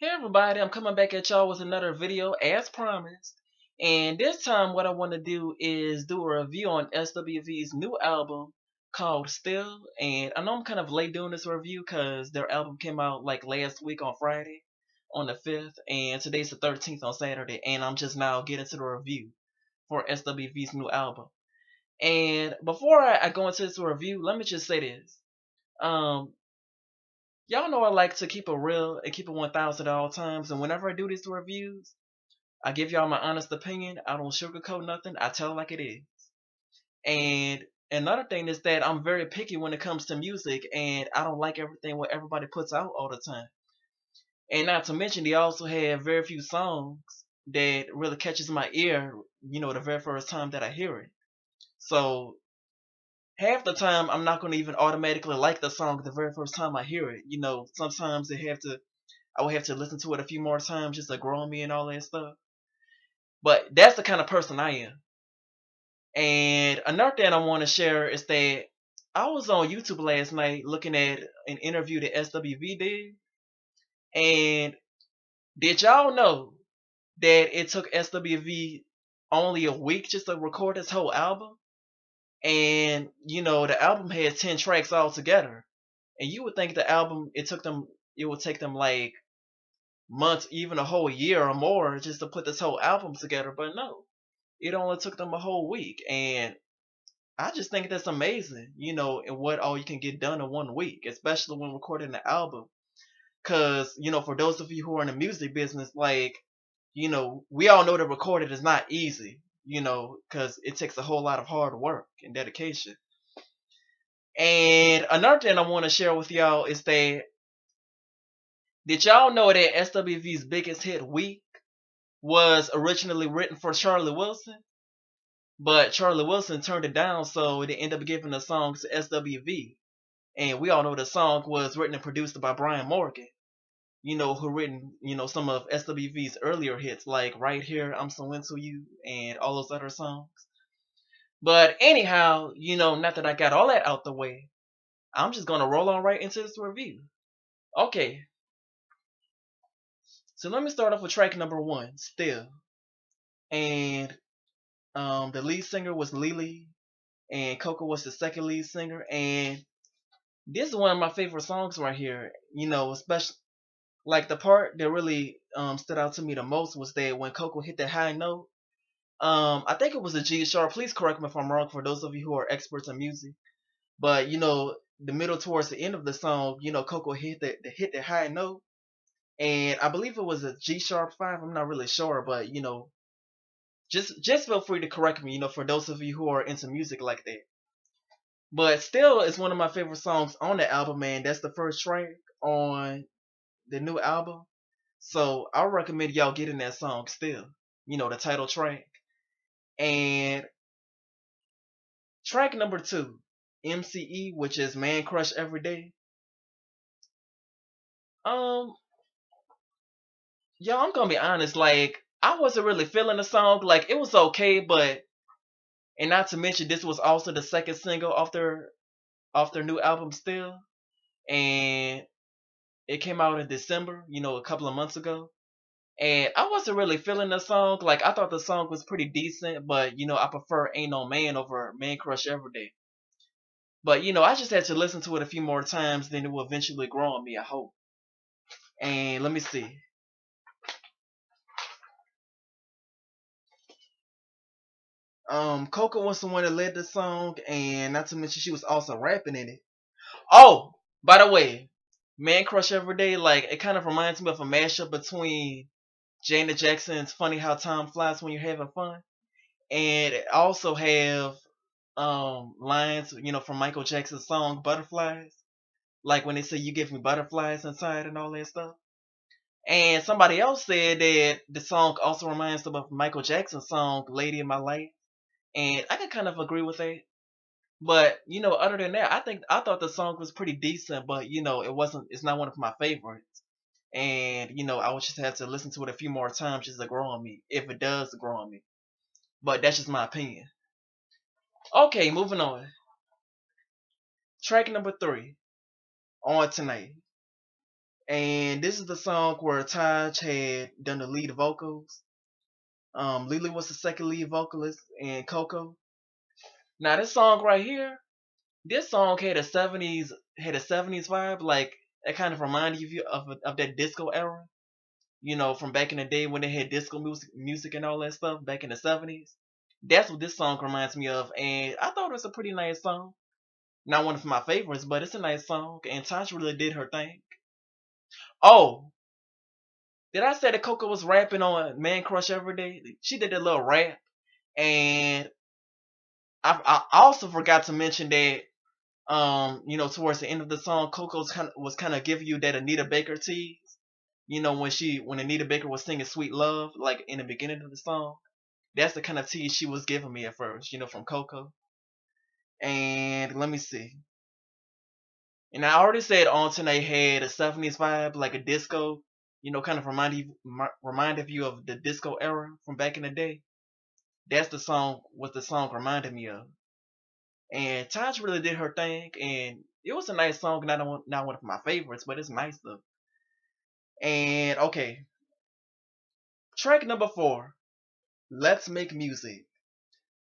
Hey everybody, I'm coming back at y'all with another video as promised. And this time what I want to do is do a review on SWV's new album called Still. And I know I'm kind of late doing this review because their album came out like last week on Friday on the 5th. And today's the 13th on Saturday. And I'm just now getting to the review for SWV's new album. And before I go into this review, let me just say this. Um, Y'all know I like to keep it real and keep it 1000 at all times. And whenever I do these reviews, I give y'all my honest opinion. I don't sugarcoat nothing. I tell it like it is. And another thing is that I'm very picky when it comes to music, and I don't like everything what everybody puts out all the time. And not to mention, they also have very few songs that really catches my ear. The very first time that I hear it. So half the time, I'm not gonna even automatically like the song the very first time I hear it. Sometimes I would have to listen to it a few more times just to grow on me and all that stuff. But that's the kind of person I am. And another thing I want to share is that I was on YouTube last night looking at an interview that SWV did. And did y'all know that it took SWV only a week just to record this whole album? And the album has 10 tracks altogether. And you would think the album it would take them like months, even a whole year or more just to put this whole album together, but no. It only took them a whole week, and I just think that's amazing, and what all you can get done in 1 week, especially when recording the album. Cause, for those of you who are in the music business, like, we all know that recording is not easy, cause it takes a whole lot of hard work and dedication. And another thing I want to share with y'all is that did y'all know that SWV's biggest hit Week was originally written for Charlie Wilson? But Charlie Wilson turned it down, so they ended up giving the song to SWV. And we all know the song was written and produced by Brian Morgan, who written, some of SWV's earlier hits like Right Here, I'm So Into You, and all those other songs. But anyhow, not that I got all that out the way, I'm just gonna roll on right into this review. Okay, so let me start off with track number one, Still. And the lead singer was Lily, and Coco was the second lead singer, and this is one of my favorite songs right here. Especially like the part that really stood out to me the most was that when Coco hit that high note. I think it was a G sharp. Please correct me if I'm wrong for those of you who are experts in music. But the middle towards the end of the song, Coco hit that high note, and I believe it was a G sharp 5. I'm not really sure, but just feel free to correct me. For those of you who are into music like that. But still, it's one of my favorite songs on the album, man. That's the first track on the new album. So I recommend y'all getting that song still. The title track. And track number two, MCE, which is Man Crush Every Day. Um, I'm gonna be honest, like I wasn't really feeling the song. Like it was okay, but and not to mention this was also the second single off their new album still. And it came out in December, a couple of months ago. And I wasn't really feeling the song. Like I thought the song was pretty decent, but I prefer Ain't No Man over Man Crush Every Day. But I just had to listen to it a few more times, then it will eventually grow on me, I hope. And let me see. Coco was the one that led the song, and not to mention she was also rapping in it. Oh, by the way, Man Crush Every Day, like it kind of reminds me of a mashup between Janet Jackson's Funny How Time Flies When You're Having Fun, and it also have lines, from Michael Jackson's song Butterflies. Like when they say you give me butterflies inside and all that stuff. And somebody else said that the song also reminds them of Michael Jackson's song Lady in My Life. And I can kind of agree with that. But, other than that, I thought the song was pretty decent, but it's not one of my favorites. And, I would just have to listen to it a few more times just to grow on me, if it does grow on me. But that's just my opinion. Okay, moving on. Track number three, On Tonight. And this is the song where Taj had done the lead vocals. Lily was the second lead vocalist in Coco. Now this song right here, this song had a 70s vibe, like it kind of reminded you of that disco era, from back in the day when they had disco music and all that stuff back in the 70s. That's what this song reminds me of, and I thought it was a pretty nice song. Not one of my favorites, but it's a nice song, and Tasha really did her thing. Oh, did I say that Coco was rapping on Man Crush Every Day? She did that little rap, and I also forgot to mention that towards the end of the song, Coco's was kind of giving you that Anita Baker tease. When Anita Baker was singing "Sweet Love" like in the beginning of the song, that's the kind of tease she was giving me at first, from Coco. And let me see. And I already said On Tonight had a 70s vibe, like a disco, kind of reminded you of the disco era from back in the day. That's what the song reminded me of. And Taj really did her thing, and it was a nice song, not one of my favorites, but it's nice though. And okay, track number 4, Let's Make Music.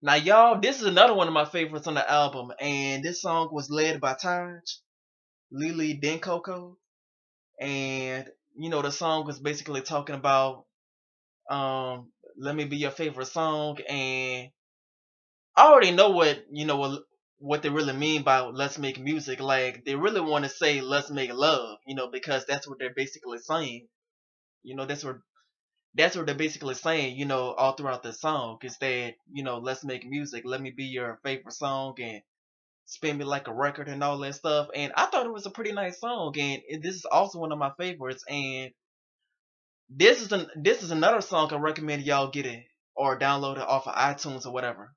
Now, y'all, this is another one of my favorites on the album, and this song was led by Taj, Lily Coco, and the song was basically talking about let me be your favorite song, and I already know what they really mean by let's make music. Like they really want to say let's make love, because that's what they're basically saying. That's what they're basically saying, all throughout the song is that, let's make music, let me be your favorite song and spin me like a record and all that stuff. And I thought it was a pretty nice song, and this is also one of my favorites. And this is another song I recommend y'all get it or download it off of iTunes or whatever.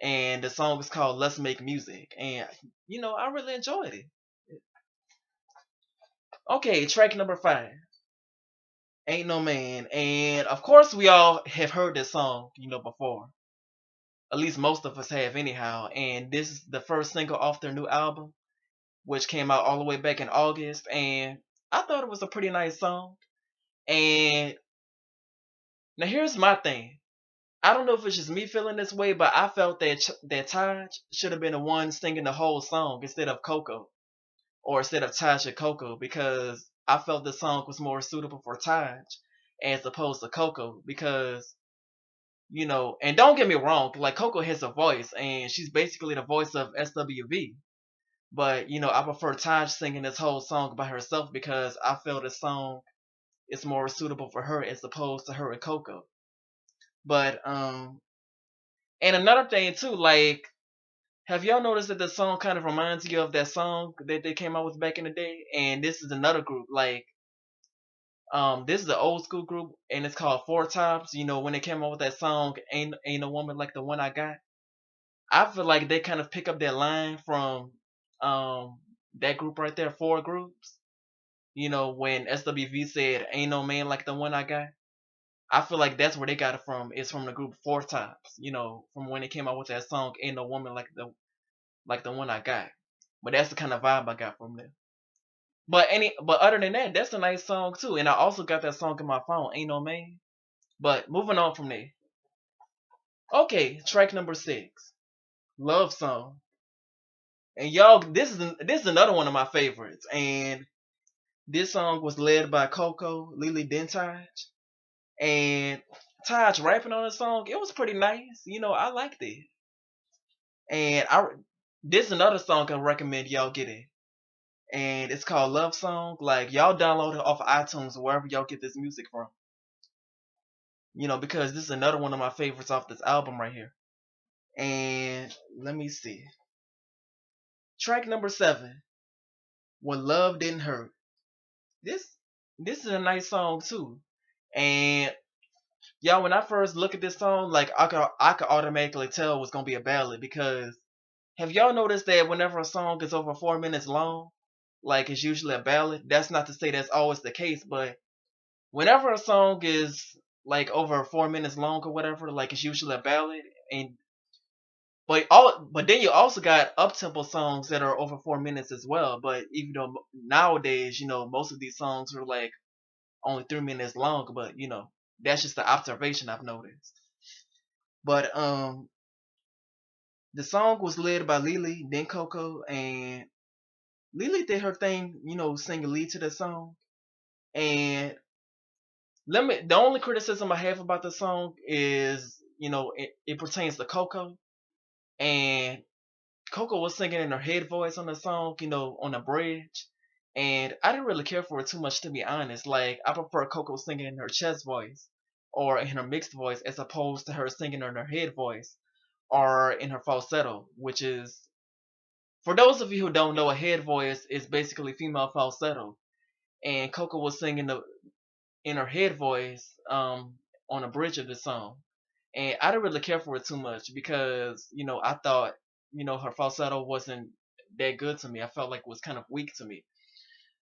And the song is called "Let's Make Music," and I really enjoyed it. Okay, track number 5, "Ain't No Man," and of course we all have heard this song, before. At least most of us have, anyhow. And this is the first single off their new album, which came out all the way back in August. And I thought it was a pretty nice song. And now here's my thing. I don't know if it's just me feeling this way, but I felt that Taj should have been the one singing the whole song instead of Coco, or instead of Taj and Coco, because I felt the song was more suitable for Taj as opposed to Coco. Because and don't get me wrong, like Coco has a voice, and she's basically the voice of SWV. But I prefer Taj singing this whole song by herself because I feel this song is more suitable for her as opposed to her and Coco. But and another thing too, like, have y'all noticed that the song kind of reminds you of that song that they came out with back in the day? And this is another group, like, this is an old school group, and it's called Four Tops. When they came out with that song, "Ain't a Woman Like the One I Got." I feel like they kind of pick up that line from that group right there, Four Groups. When SWV said "Ain't no man like the one I got." I feel like that's where they got it from. It's from the group Four Tops. From when they came out with that song "Ain't No Woman Like the One I Got." But that's the kind of vibe I got from them. But other than that, that's a nice song too. And I also got that song in my phone, "Ain't No Man." But moving on from there. Okay, track number 6, "Love Song." And y'all, this is another one of my favorites. And this song was led by Coco, Lily Dentage, and Taj rapping on the song. It was pretty nice. I liked it. And this is another song I recommend y'all get it. And it's called "Love Song." Like, y'all download it off of iTunes or wherever y'all get this music from. Because this is another one of my favorites off this album right here. And let me see. Track number 7, "When Love Didn't Hurt." This this is a nice song too. And y'all, when I first look at this song, like I could automatically tell it was gonna be a ballad, because have y'all noticed that whenever a song is over 4 minutes long, like it's usually a ballad? That's not to say that's always the case, but whenever a song is like over 4 minutes long or whatever, like it's usually a ballad. And but then you also got up tempo songs that are over 4 minutes as well. But even though nowadays, most of these songs are like only 3 minutes long, but that's just the observation I've noticed. But the song was led by Lily, then Coco, and Lily did her thing, sing a lead to the song. And the only criticism I have about the song is, it pertains to Coco. And Coco was singing in her head voice on the song, on the bridge. And I didn't really care for it too much, to be honest. Like, I prefer Coco singing in her chest voice or in her mixed voice as opposed to her singing in her head voice or in her falsetto, which is, for those of you who don't know, a head voice is basically female falsetto. And Coco was singing in her head voice on a bridge of the song. And I didn't really care for it too much because, I thought, her falsetto wasn't that good to me. I felt like it was kind of weak to me.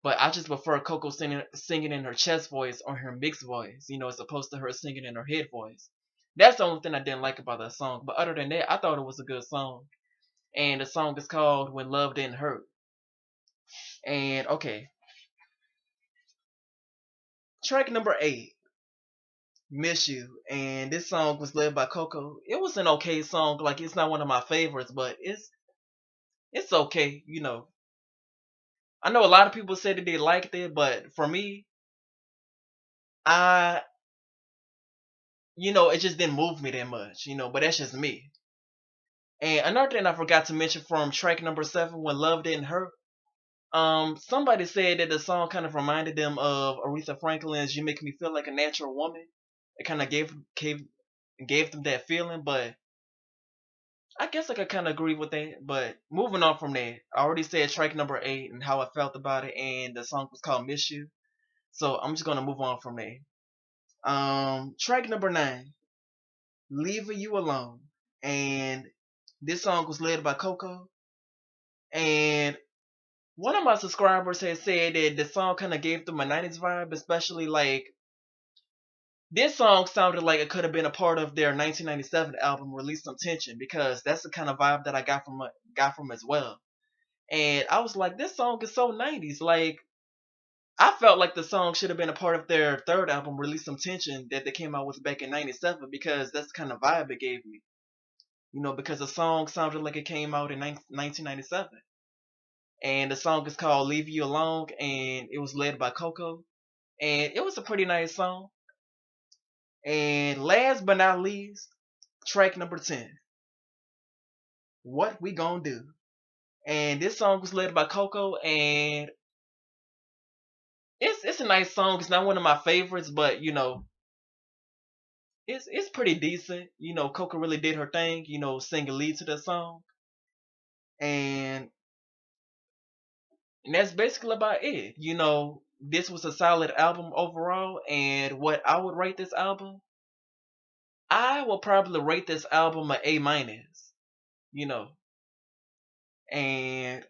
But I just prefer Coco singing in her chest voice or her mixed voice, as opposed to her singing in her head voice. That's the only thing I didn't like about that song. But other than that, I thought it was a good song. And the song is called When Love Didn't Hurt. And okay, track number 8, Miss You. And this song was led by Coco. It was an okay song. Like, it's not one of my favorites, but it's okay. I know a lot of people said that they liked it, but for me, I it just didn't move me that much, but that's just me. And another thing I forgot to mention from track number 7, When Love Didn't Hurt, somebody said that the song kind of reminded them of Aretha Franklin's "You Make Me Feel Like a Natural Woman." It kind of gave them that feeling, but I guess I could kind of agree with that. But moving on from that, I already said track number 8 and how I felt about it, and the song was called "Miss You." So I'm just gonna move on from there. Track number 9, "Leaving You Alone," and this song was led by Coco. And one of my subscribers had said that the song kind of gave them a 90s vibe, especially like this song sounded like it could have been a part of their 1997 album Release Some Tension, because that's the kind of vibe that I got from as well. And I was like, this song is so 90s. Like, I felt like the song should have been a part of their third album Release Some Tension that they came out with back in 97, because that's the kind of vibe it gave me. Because the song sounded like it came out in 1997. And the song is called Leave You Alone, and it was led by Coco. And it was a pretty nice song. And last but not least, track number 10, What We Gonna Do. And this song was led by Coco, and it's a nice song. It's not one of my favorites, but it's pretty decent. Coco really did her thing, sing a lead to the song. And that's basically about it. This was a solid album overall, and what I would rate this album, I will probably rate this album an A minus. You know, and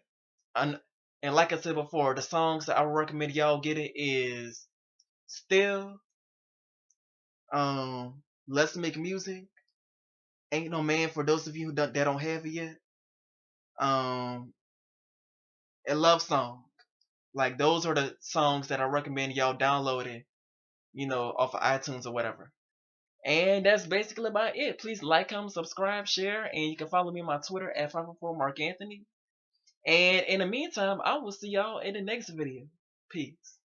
and like I said before, the songs that I would recommend y'all get it is Still, Let's Make Music, Ain't No Man for those of you that don't have it yet, um, and Love Song. Like, those are the songs that I recommend y'all downloading, off of iTunes or whatever. And that's basically about it. Please like, comment, subscribe, share, and you can follow me on my Twitter at 504 Mark Anthony. And in the meantime, I will see y'all in the next video. Peace.